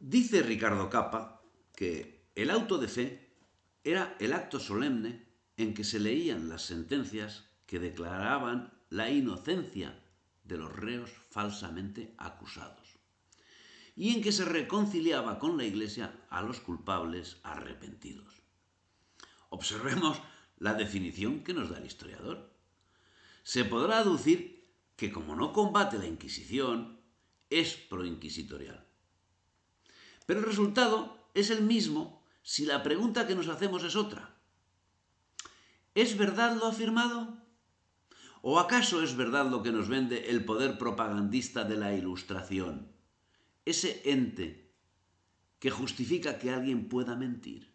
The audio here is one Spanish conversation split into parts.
Dice Ricardo Capa que el auto de fe era el acto solemne en que se leían las sentencias que declaraban la inocencia de los reos falsamente acusados y en que se reconciliaba con la Iglesia a los culpables arrepentidos. Observemos la definición que nos da el historiador. Se podrá aducir que como no combate la Inquisición, es proinquisitorial. Pero el resultado es el mismo si la pregunta que nos hacemos es otra. ¿Es verdad lo afirmado? ¿O acaso es verdad lo que nos vende el poder propagandista de la Ilustración? Ese ente que justifica que alguien pueda mentir.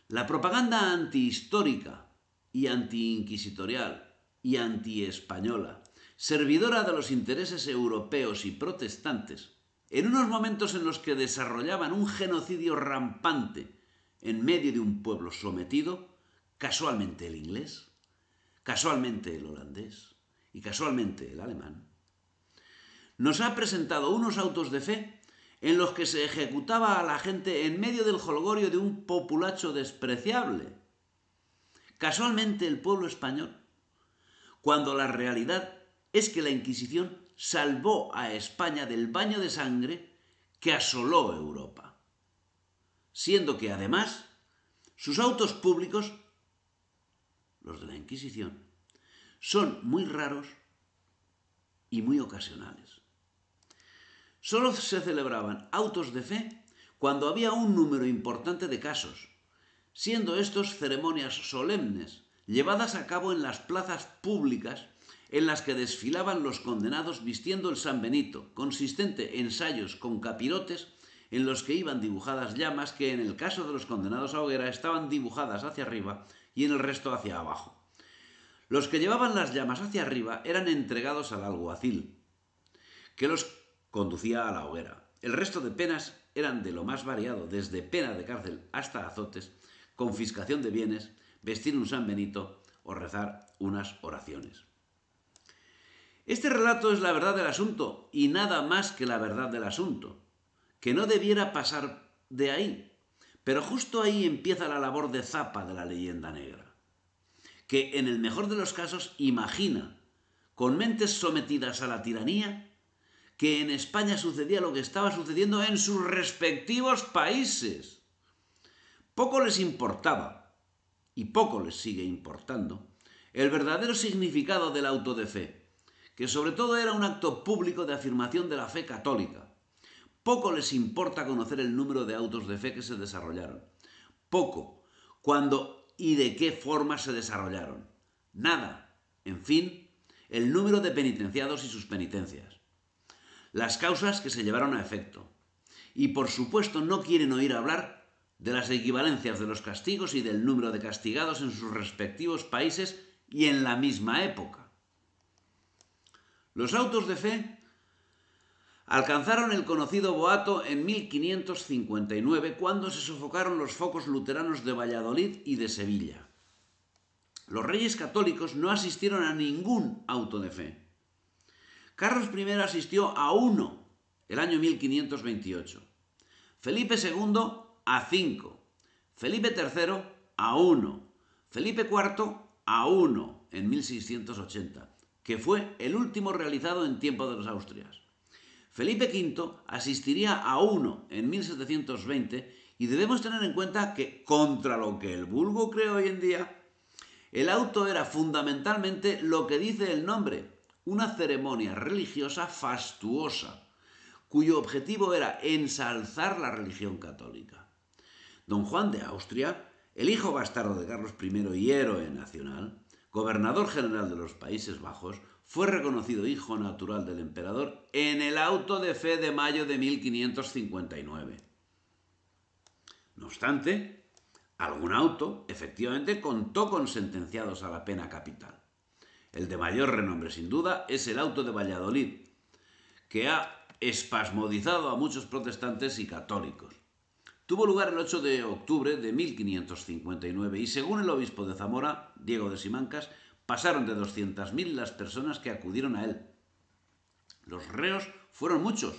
La propaganda antihistórica y antiinquisitorial y antiespañola, servidora de los intereses europeos y protestantes, en unos momentos en los que desarrollaban un genocidio rampante en medio de un pueblo sometido, casualmente el inglés, casualmente el holandés y casualmente el alemán, nos ha presentado unos autos de fe en los que se ejecutaba a la gente en medio del jolgorio de un populacho despreciable. Casualmente el pueblo español, cuando la realidad es que la Inquisición salvó a España del baño de sangre que asoló Europa, siendo que además sus autos públicos, los de la Inquisición, son muy raros y muy ocasionales. Solo se celebraban autos de fe cuando había un número importante de casos, siendo estos ceremonias solemnes llevadas a cabo en las plazas públicas en las que desfilaban los condenados vistiendo el San Benito, consistente en sayos con capirotes en los que iban dibujadas llamas que en el caso de los condenados a hoguera estaban dibujadas hacia arriba y en el resto hacia abajo. Los que llevaban las llamas hacia arriba eran entregados al alguacil, que los conducía a la hoguera. El resto de penas eran de lo más variado, desde pena de cárcel hasta azotes, confiscación de bienes, vestir un San Benito o rezar unas oraciones. Este relato es la verdad del asunto y nada más que la verdad del asunto, que no debiera pasar de ahí. Pero justo ahí empieza la labor de zapa de la leyenda negra, que en el mejor de los casos imagina, con mentes sometidas a la tiranía, que en España sucedía lo que estaba sucediendo en sus respectivos países. Poco les importaba, y poco les sigue importando, el verdadero significado del auto de fe, que sobre todo era un acto público de afirmación de la fe católica. Poco les importa conocer el número de autos de fe que se desarrollaron. Poco, cuándo y de qué forma se desarrollaron. Nada, en fin, el número de penitenciados y sus penitencias. Las causas que se llevaron a efecto. Y por supuesto no quieren oír hablar de las equivalencias de los castigos y del número de castigados en sus respectivos países y en la misma época. Los autos de fe alcanzaron el conocido boato en 1559, cuando se sofocaron los focos luteranos de Valladolid y de Sevilla. Los reyes católicos no asistieron a ningún auto de fe. Carlos I asistió a uno, el año 1528. Felipe II a 5. Felipe III a 1. Felipe IV a 1 en 1680, que fue el último realizado en tiempo de los Austrias. Felipe V asistiría a 1 en 1720 y debemos tener en cuenta que, contra lo que el vulgo cree hoy en día, el auto era fundamentalmente lo que dice el nombre, una ceremonia religiosa fastuosa, cuyo objetivo era ensalzar la religión católica. Don Juan de Austria, el hijo bastardo de Carlos I y héroe nacional, gobernador general de los Países Bajos, fue reconocido hijo natural del emperador en el auto de fe de mayo de 1559. No obstante, algún auto efectivamente contó con sentenciados a la pena capital. El de mayor renombre, sin duda, es el auto de Valladolid, que ha espasmodizado a muchos protestantes y católicos. Tuvo lugar el 8 de octubre de 1559 y, según el obispo de Zamora, Diego de Simancas, pasaron de 200.000 las personas que acudieron a él. Los reos fueron muchos,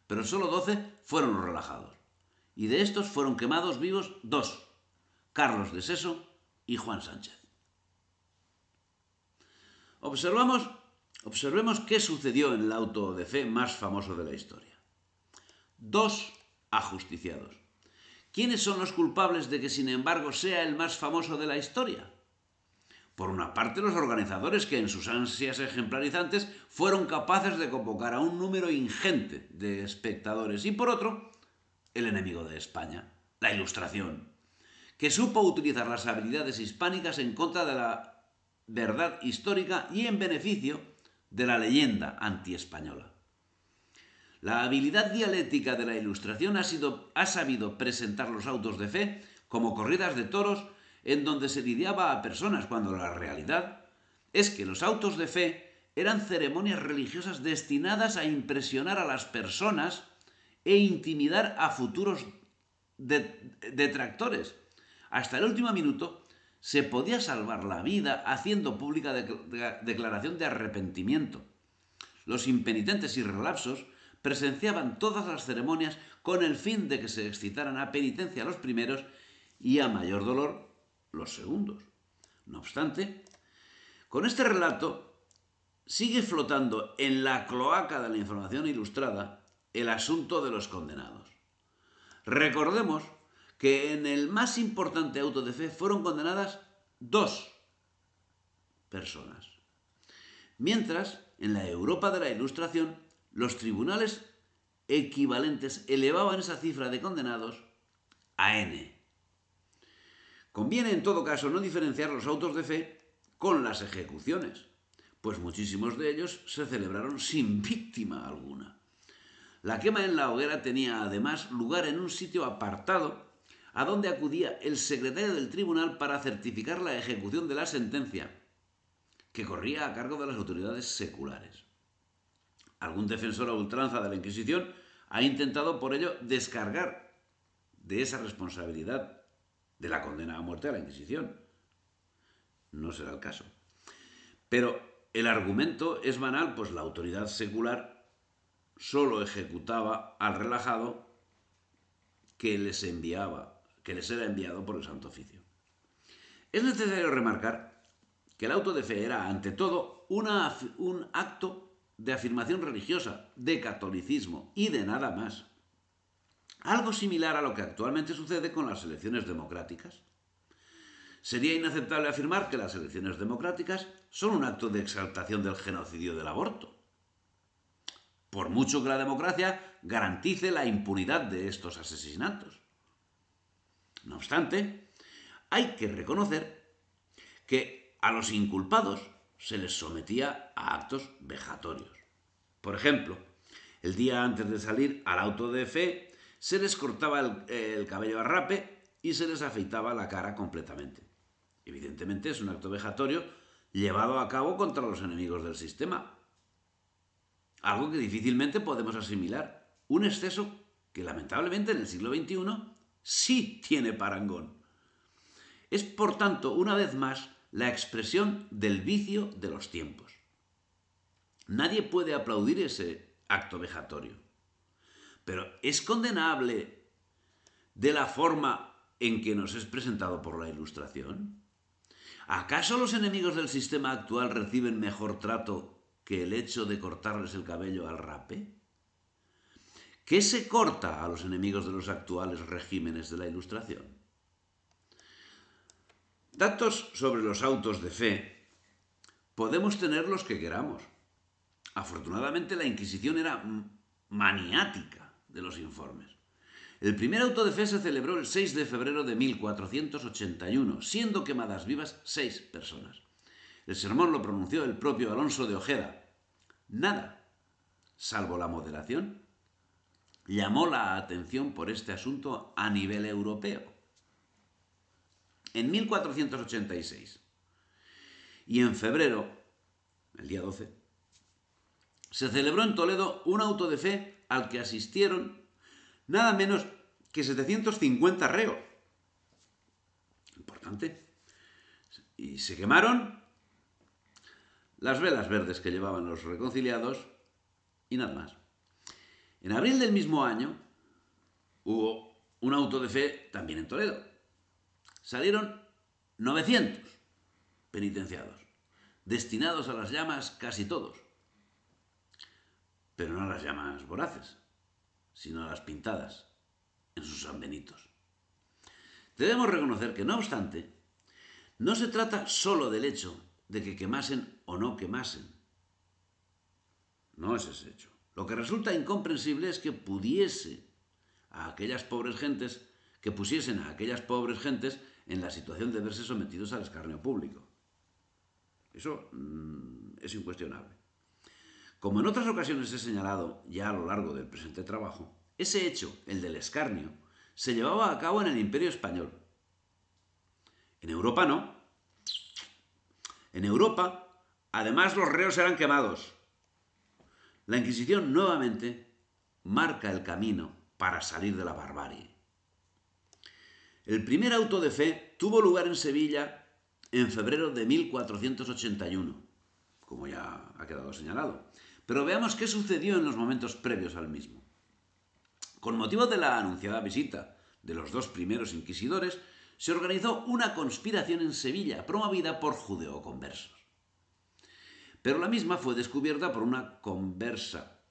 pero solo 12 fueron los relajados. Y de estos fueron quemados vivos 2, Carlos de Seso y Juan Sánchez. Observemos qué sucedió en el auto de fe más famoso de la historia. 2 ajusticiados. ¿Quiénes son los culpables de que, sin embargo, sea el más famoso de la historia? Por una parte, los organizadores, que en sus ansias ejemplarizantes fueron capaces de convocar a un número ingente de espectadores, y por otro, el enemigo de España, la Ilustración, que supo utilizar las habilidades hispánicas en contra de la verdad histórica y en beneficio de la leyenda antiespañola. La habilidad dialéctica de la Ilustración ha sabido presentar los autos de fe como corridas de toros en donde se lidiaba a personas, cuando la realidad es que los autos de fe eran ceremonias religiosas destinadas a impresionar a las personas e intimidar a futuros detractores. Hasta el último minuto se podía salvar la vida haciendo pública declaración de arrepentimiento. Los impenitentes y relapsos presenciaban todas las ceremonias con el fin de que se excitaran a penitencia los primeros y a mayor dolor los segundos. No obstante, con este relato sigue flotando en la cloaca de la información ilustrada el asunto de los condenados. Recordemos que en el más importante auto de fe fueron condenadas 2 personas, mientras en la Europa de la Ilustración los tribunales equivalentes elevaban esa cifra de condenados a n. Conviene en todo caso no diferenciar los autos de fe con las ejecuciones, pues muchísimos de ellos se celebraron sin víctima alguna. La quema en la hoguera tenía además lugar en un sitio apartado a donde acudía el secretario del tribunal para certificar la ejecución de la sentencia, que corría a cargo de las autoridades seculares. Algún defensor a ultranza de la Inquisición ha intentado por ello descargar de esa responsabilidad de la condena a muerte a la Inquisición. No será el caso. Pero el argumento es banal, pues la autoridad secular solo ejecutaba al relajado que les era enviado por el Santo Oficio. Es necesario remarcar que el auto de fe era, ante todo, un acto de afirmación religiosa, de catolicismo y de nada más. Algo similar a lo que actualmente sucede con las elecciones democráticas. Sería inaceptable afirmar que las elecciones democráticas son un acto de exaltación del genocidio del aborto, por mucho que la democracia garantice la impunidad de estos asesinatos. No obstante, hay que reconocer que a los inculpados se les sometía a actos vejatorios. Por ejemplo, el día antes de salir al auto de fe, se les cortaba el cabello a rape y se les afeitaba la cara completamente. Evidentemente es un acto vejatorio llevado a cabo contra los enemigos del sistema. Algo que difícilmente podemos asimilar. Un exceso que lamentablemente en el siglo XXI sí tiene parangón. Es, por tanto, una vez más, la expresión del vicio de los tiempos. Nadie puede aplaudir ese acto vejatorio. Pero ¿es condenable de la forma en que nos es presentado por la Ilustración? ¿Acaso los enemigos del sistema actual reciben mejor trato que el hecho de cortarles el cabello al rape? ¿Qué se corta a los enemigos de los actuales regímenes de la Ilustración? Datos sobre los autos de fe podemos tener los que queramos. Afortunadamente la Inquisición era maniática de los informes. El primer auto de fe se celebró el 6 de febrero de 1481, siendo quemadas vivas 6 personas. El sermón lo pronunció el propio Alonso de Ojeda. Nada, salvo la moderación, llamó la atención por este asunto a nivel europeo. En 1486 y en febrero, el día 12, se celebró en Toledo un auto de fe al que asistieron nada menos que 750 reos. Importante. Y se quemaron las velas verdes que llevaban los reconciliados y nada más. En abril del mismo año hubo un auto de fe también en Toledo. Salieron 900 penitenciados, destinados a las llamas casi todos, pero no a las llamas voraces, sino a las pintadas en sus sanbenitos. Debemos reconocer que, no obstante, no se trata solo del hecho de que quemasen o no quemasen. No es ese hecho. Lo que resulta incomprensible es que pusiesen a aquellas pobres gentes en la situación de verse sometidos al escarnio público. Eso es incuestionable. Como en otras ocasiones he señalado ya a lo largo del presente trabajo, ese hecho, el del escarnio, se llevaba a cabo en el Imperio Español. En Europa no. En Europa, además, los reos eran quemados. La Inquisición nuevamente marca el camino para salir de la barbarie. El primer auto de fe tuvo lugar en Sevilla en febrero de 1481, como ya ha quedado señalado. Pero veamos qué sucedió en los momentos previos al mismo. Con motivo de la anunciada visita de los dos primeros inquisidores, se organizó una conspiración en Sevilla promovida por judeoconversos. Pero la misma fue descubierta por una conversa,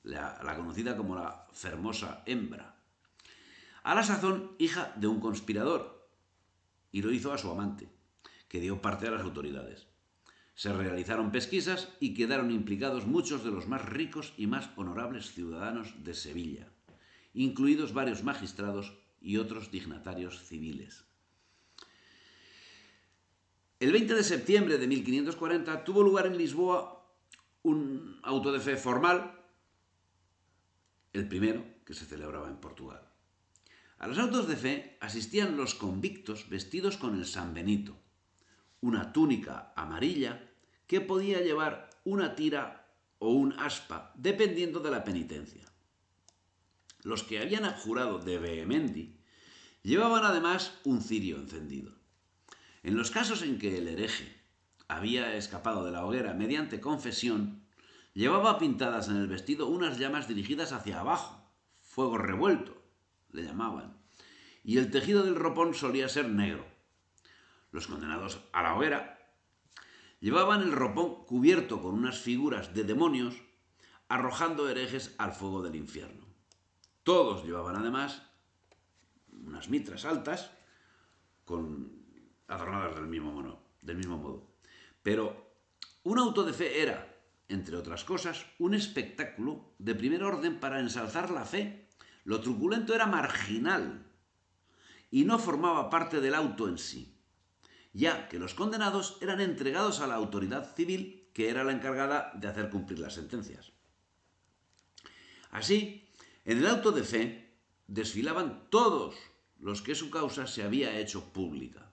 la conocida como la Fermosa Hembra, a la sazón hija de un conspirador, y lo hizo a su amante, que dio parte a las autoridades. Se realizaron pesquisas y quedaron implicados muchos de los más ricos y más honorables ciudadanos de Sevilla, incluidos varios magistrados y otros dignatarios civiles. El 20 de septiembre de 1540 tuvo lugar en Lisboa un auto de fe formal, el primero que se celebraba en Portugal. A los autos de fe asistían los convictos vestidos con el sanbenito, una túnica amarilla que podía llevar una tira o un aspa, dependiendo de la penitencia. Los que habían abjurado de vehemendi llevaban además un cirio encendido. En los casos en que el hereje había escapado de la hoguera mediante confesión, llevaba pintadas en el vestido unas llamas dirigidas hacia abajo, fuego revuelto, le llamaban, y el tejido del ropón solía ser negro. Los condenados a la hoguera llevaban el ropón cubierto con unas figuras de demonios, arrojando herejes al fuego del infierno. Todos llevaban además unas mitras altas adornadas del mismo modo. Pero un auto de fe era, entre otras cosas, un espectáculo de primer orden para ensalzar la fe. Lo truculento era marginal y no formaba parte del auto en sí, ya que los condenados eran entregados a la autoridad civil, que era la encargada de hacer cumplir las sentencias. Así, en el auto de fe desfilaban todos los que su causa se había hecho pública.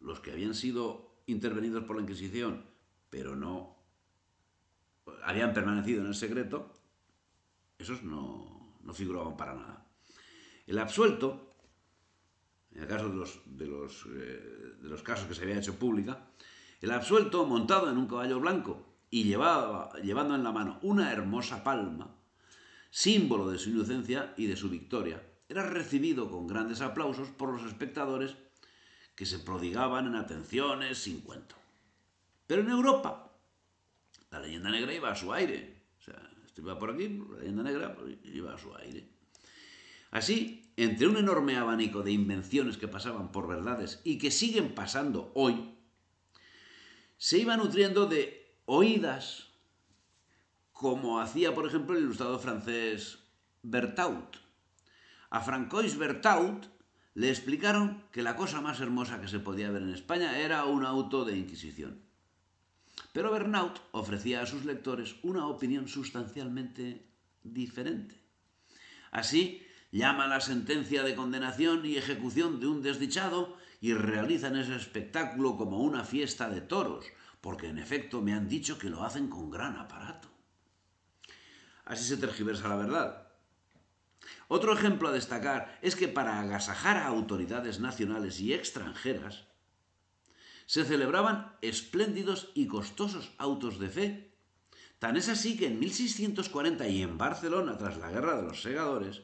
Los que habían sido intervenidos por la Inquisición, pero no habían permanecido en el secreto, esos no figuraban para nada. El absuelto, en el caso de los casos que se había hecho pública, el absuelto, montado en un caballo blanco y llevando en la mano una hermosa palma, símbolo de su inocencia y de su victoria, era recibido con grandes aplausos por los espectadores, que se prodigaban en atenciones sin cuento. Pero en Europa, la leyenda negra iba a su aire. O sea, esto iba por aquí, la leyenda negra iba a su aire. Así, entre un enorme abanico de invenciones que pasaban por verdades y que siguen pasando hoy, se iba nutriendo de oídas, como hacía, por ejemplo, el ilustrado francés Berthaud. A Francois Berthaud le explicaron que la cosa más hermosa que se podía ver en España era un auto de Inquisición. Pero Berthaud ofrecía a sus lectores una opinión sustancialmente diferente. Así, llaman la sentencia de condenación y ejecución de un desdichado y realizan ese espectáculo como una fiesta de toros, porque en efecto me han dicho que lo hacen con gran aparato. Así se tergiversa la verdad. Otro ejemplo a destacar es que para agasajar a autoridades nacionales y extranjeras se celebraban espléndidos y costosos autos de fe, Tan es así que en 1640 y en Barcelona, tras la Guerra de los Segadores,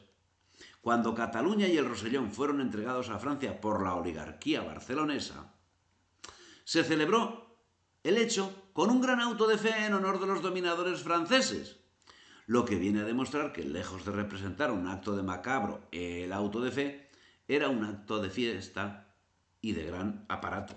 cuando Cataluña y el Rosellón fueron entregados a Francia por la oligarquía barcelonesa, se celebró el hecho con un gran auto de fe en honor de los dominadores franceses, lo que viene a demostrar que, lejos de representar un acto de macabro, el auto de fe era un acto de fiesta y de gran aparato.